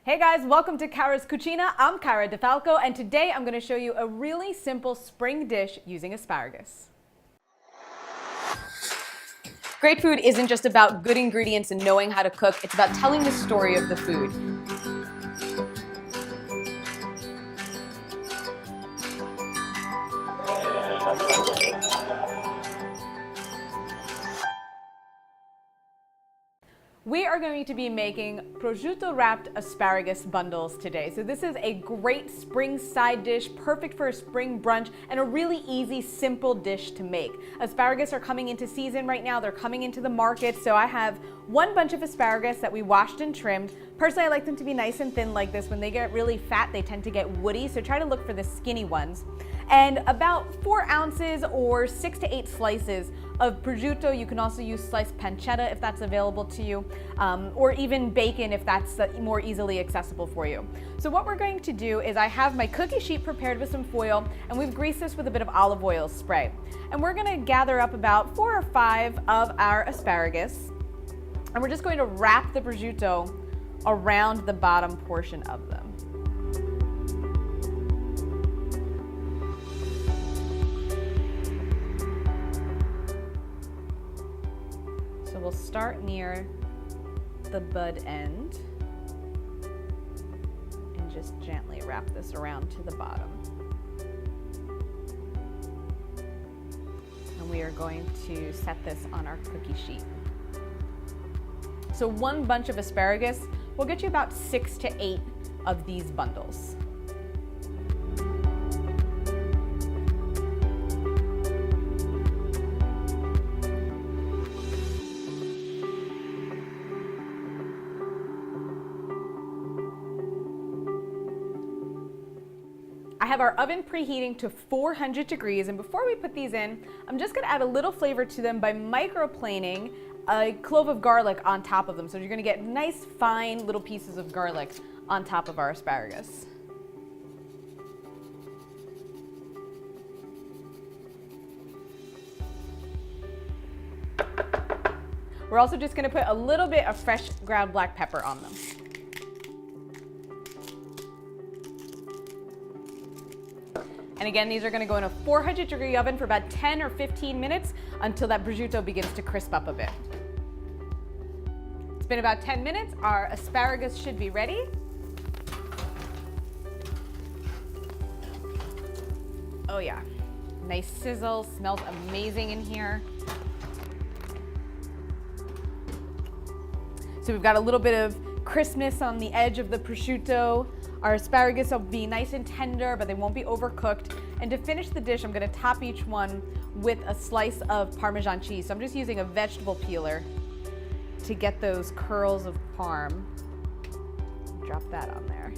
Hey guys, welcome to Cara's Cucina. I'm Cara Di Falco, and today I'm going to show you a really simple spring dish using asparagus. Great food isn't just about good ingredients and knowing how to cook, it's about telling the story of the food. We are going to be making prosciutto wrapped asparagus bundles today. So this is a great spring side dish, perfect for a spring brunch, and a really easy, simple dish to make. Asparagus are coming into season right now. They're coming into the market. So I have one bunch of asparagus that we washed and trimmed. Personally, I like them to be nice and thin like this. When they get really fat, they tend to get woody. So try to look for the skinny ones. And about 4 ounces or 6 to 8 slices of prosciutto. You can also use sliced pancetta if that's available to you, or even bacon if that's more easily accessible for you. So what we're going to do is I have my cookie sheet prepared with some foil, and we've greased this with a bit of olive oil spray. And we're going to gather up about 4 or 5 of our asparagus, and we're just going to wrap the prosciutto around the bottom portion of them. So we'll start near the bud end and just gently wrap this around to the bottom. And we are going to set this on our cookie sheet. So one bunch of asparagus will get you about 6 to 8 of these bundles. I have our oven preheating to 400 degrees, and before we put these in, I'm just gonna add a little flavor to them by microplaning a clove of garlic on top of them. So you're gonna get nice, fine little pieces of garlic on top of our asparagus. We're also just gonna put a little bit of fresh ground black pepper on them. And again, these are gonna go in a 400-degree oven for about 10 or 15 minutes until that prosciutto begins to crisp up a bit. It's been about 10 minutes. Our asparagus should be ready. Oh yeah, nice sizzle, smells amazing in here. So we've got a little bit of crispness on the edge of the prosciutto. Our asparagus will be nice and tender, but they won't be overcooked. And to finish the dish, I'm gonna top each one with a slice of Parmesan cheese. So I'm just using a vegetable peeler to get those curls of Parm. Drop that on there.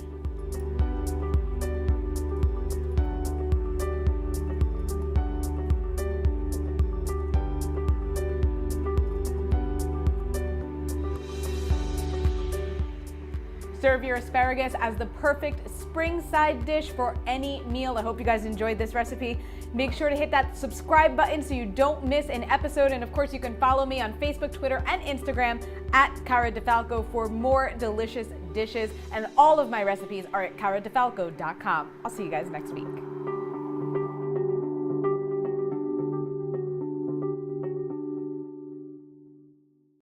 Serve your asparagus as the perfect spring side dish for any meal. I hope you guys enjoyed this recipe. Make sure to hit that subscribe button so you don't miss an episode. And of course, you can follow me on Facebook, Twitter, and Instagram at Cara Di Falco for more delicious dishes. And all of my recipes are at caradifalco.com. I'll see you guys next week.